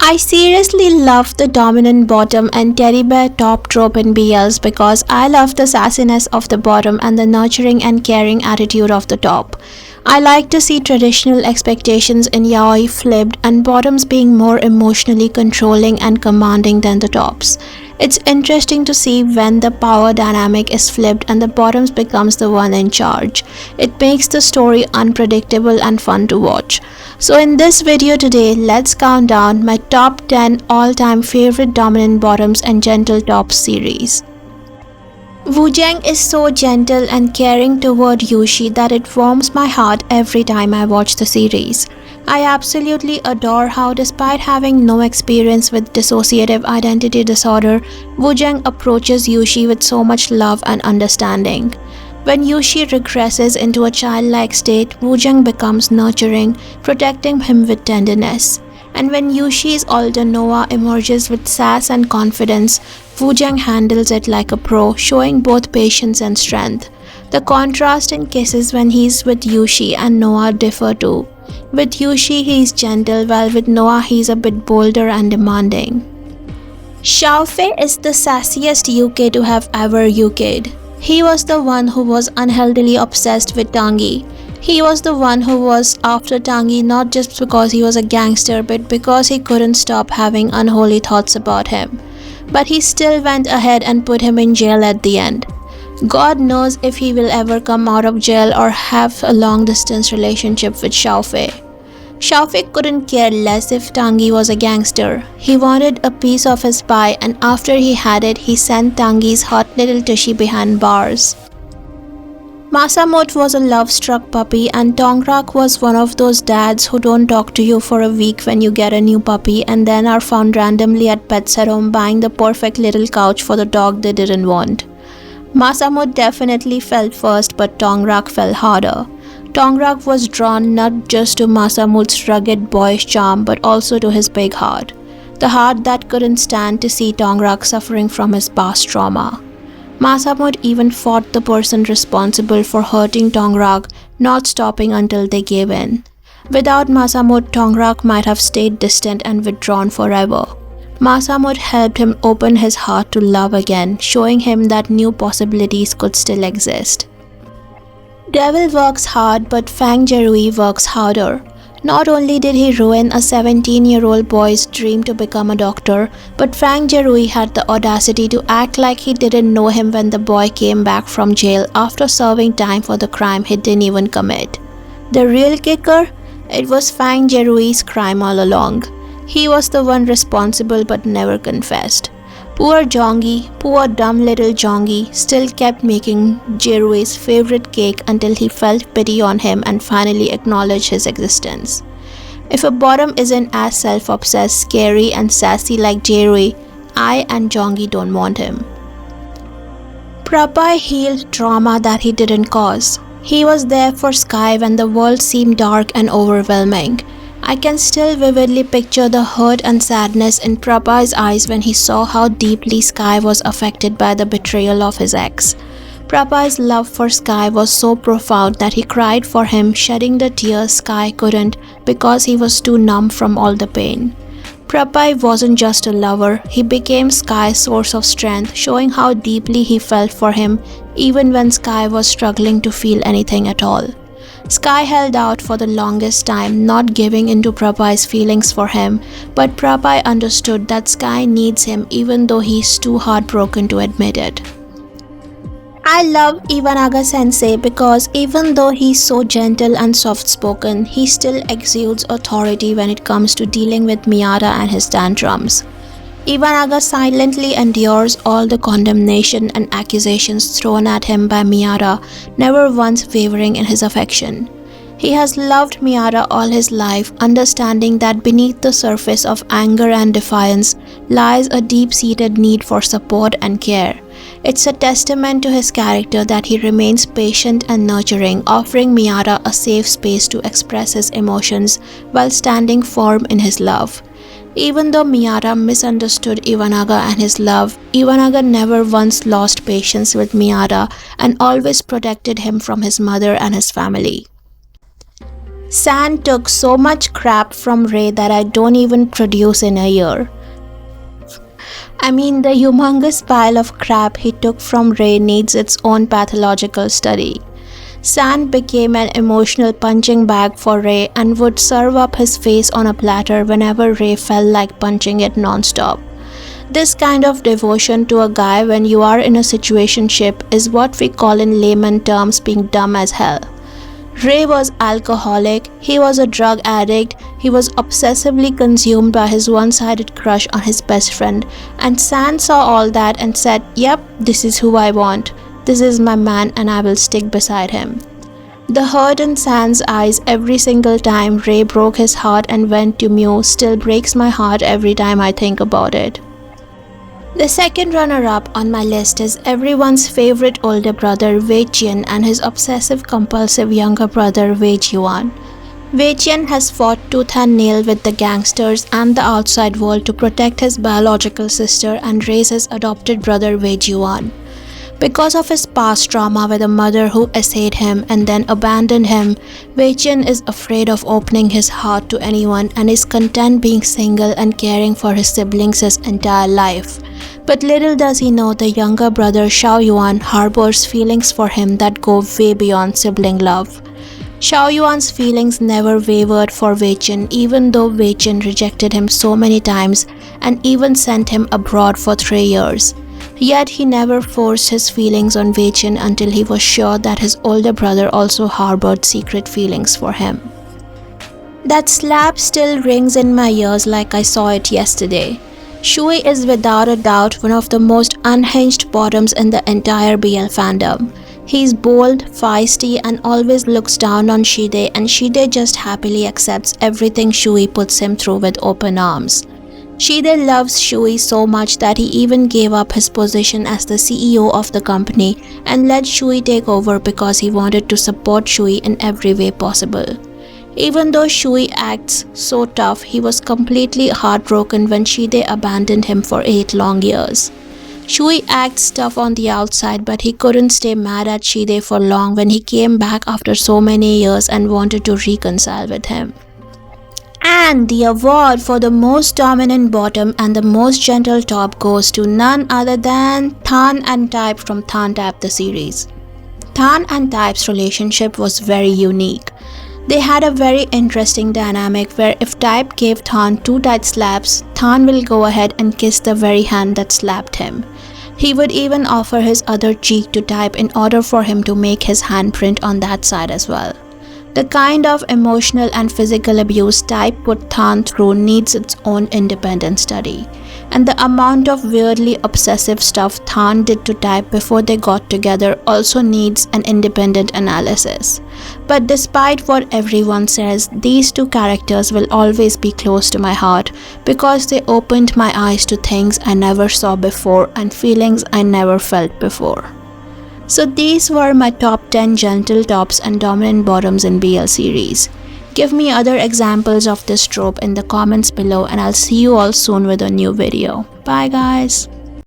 I seriously love the dominant bottom and teddy bear top trope in BLs because I love the sassiness of the bottom and the nurturing and caring attitude of the top. I like to see traditional expectations in yaoi flipped and bottoms being more emotionally controlling and commanding than the tops. It's interesting to see when the power dynamic is flipped and the bottoms becomes the one in charge. It makes the story unpredictable and fun to watch. So in this video today, let's count down my top 10 all-time favorite dominant bottoms and gentle tops series. Woojang is so gentle and caring toward Yushi that it warms my heart every time I watch the series. I absolutely adore how, despite having no experience with dissociative identity disorder, Woojang approaches Yushi with so much love and understanding. When Yushi regresses into a childlike state, Woojang becomes nurturing, protecting him with tenderness. And when Yushi's older Noah emerges with sass and confidence, Woojang handles it like a pro, showing both patience and strength. The contrast in kisses when he's with Yushi and Noah differ too. With Yushi he's gentle, while with Noah he's a bit bolder and demanding. Xiaofei is the sassiest UK to have ever UK'd. He was the one who was unhealthily obsessed with Tangi. He was the one who was after Tangi not just because he was a gangster but because he couldn't stop having unholy thoughts about him. But he still went ahead and put him in jail at the end. God knows if he will ever come out of jail or have a long-distance relationship with Xiaofei. Xiaofei couldn't care less if Tangi was a gangster. He wanted a piece of his pie, and after he had it, he sent Tangi's hot little tushy behind bars. Masamut was a love-struck puppy, and Tongrak was one of those dads who don't talk to you for a week when you get a new puppy and then are found randomly at Pet Serum buying the perfect little couch for the dog they didn't want. Masamut definitely fell first, but Tongrak fell harder. Tongrak was drawn not just to Masamut's rugged boyish charm but also to his big heart. The heart that couldn't stand to see Tongrak suffering from his past trauma. Masamut even fought the person responsible for hurting Tongrak, not stopping until they gave in. Without Masamut, Tongrak might have stayed distant and withdrawn forever. Masamut helped him open his heart to love again, showing him that new possibilities could still exist. Devil works hard, but Fang Jerui works harder. Not only did he ruin a 17-year-old boy's dream to become a doctor, but Fang Jerui had the audacity to act like he didn't know him when the boy came back from jail after serving time for the crime he didn't even commit. The real kicker? It was Fang Jerui's crime all along. He was the one responsible but never confessed. Poor Jongi, poor dumb little Jongi, still kept making Jerui's favorite cake until he felt pity on him and finally acknowledged his existence. If a bottom isn't as self-obsessed, scary and sassy like Jerui, I and Jongi don't want him. Prapai healed trauma that he didn't cause. He was there for Sky when the world seemed dark and overwhelming. I can still vividly picture the hurt and sadness in Prabhai's eyes when he saw how deeply Sky was affected by the betrayal of his ex. Prabhai's love for Sky was so profound that he cried for him, shedding the tears Sky couldn't because he was too numb from all the pain. Prabhai wasn't just a lover, he became Sky's source of strength, showing how deeply he felt for him even when Sky was struggling to feel anything at all. Sky held out for the longest time, not giving into Prabhai's feelings for him, but Prabhai understood that Sky needs him even though he's too heartbroken to admit it. I love Iwanaga sensei because even though he's so gentle and soft-spoken, he still exudes authority when it comes to dealing with Miyata and his tantrums. Iwanaga silently endures all the condemnation and accusations thrown at him by Miyata, never once wavering in his affection. He has loved Miyata all his life, understanding that beneath the surface of anger and defiance lies a deep-seated need for support and care. It's a testament to his character that he remains patient and nurturing, offering Miyata a safe space to express his emotions while standing firm in his love. Even though Miyata misunderstood Iwanaga and his love, Iwanaga never once lost patience with Miyata and always protected him from his mother and his family. San took so much crap from Ray that I don't even produce in a year. I mean, the humongous pile of crap he took from Ray needs its own pathological study. San became an emotional punching bag for Ray and would serve up his face on a platter whenever Ray felt like punching it non-stop. This kind of devotion to a guy when you are in a situationship is what we call in layman terms being dumb as hell. Ray was alcoholic, he was a drug addict, he was obsessively consumed by his one-sided crush on his best friend, and San saw all that and said, "Yep, this is who I want. This is my man and I will stick beside him." The hurt in San's eyes every single time Ray broke his heart and went to Mew still breaks my heart every time I think about it. The second runner-up on my list is everyone's favorite older brother Wei Jian and his obsessive-compulsive younger brother Wei Jian. Wei Jian has fought tooth and nail with the gangsters and the outside world to protect his biological sister and raise his adopted brother Wei Jian. Because of his past trauma with a mother who essayed him and then abandoned him, Wei Jian is afraid of opening his heart to anyone and is content being single and caring for his siblings his entire life. But little does he know the younger brother Xiao Yuan harbors feelings for him that go way beyond sibling love. Xiao Yuan's feelings never wavered for Wei Jian even though Wei Jian rejected him so many times and even sent him abroad for 3 years. Yet he never forced his feelings on Wei Jian until he was sure that his older brother also harbored secret feelings for him. That slap still rings in my ears like I saw it yesterday. Shui is without a doubt one of the most unhinged bottoms in the entire BL fandom. He's bold, feisty and always looks down on Shide, and Shide just happily accepts everything Shui puts him through with open arms. Shide loves Shui so much that he even gave up his position as the CEO of the company and let Shui take over because he wanted to support Shui in every way possible. Even though Shui acts so tough, he was completely heartbroken when Shide abandoned him for 8 long years. Shui acts tough on the outside, but he couldn't stay mad at Shide for long when he came back after so many years and wanted to reconcile with him. And the award for the most dominant bottom and the most gentle top goes to none other than Tan and Type from Tan Type the series. Tan and Type's relationship was very unique. They had a very interesting dynamic where if Type gave Tan 2 tight slaps, Tan will go ahead and kiss the very hand that slapped him. He would even offer his other cheek to Type in order for him to make his handprint on that side as well. The kind of emotional and physical abuse Type put Tan through needs its own independent study. And the amount of weirdly obsessive stuff Tan did to Type before they got together also needs an independent analysis. But despite what everyone says, these two characters will always be close to my heart because they opened my eyes to things I never saw before and feelings I never felt before. So these were my top 10 gentle tops and dominant bottoms in BL series. Give me other examples of this trope in the comments below and I'll see you all soon with a new video. Bye guys!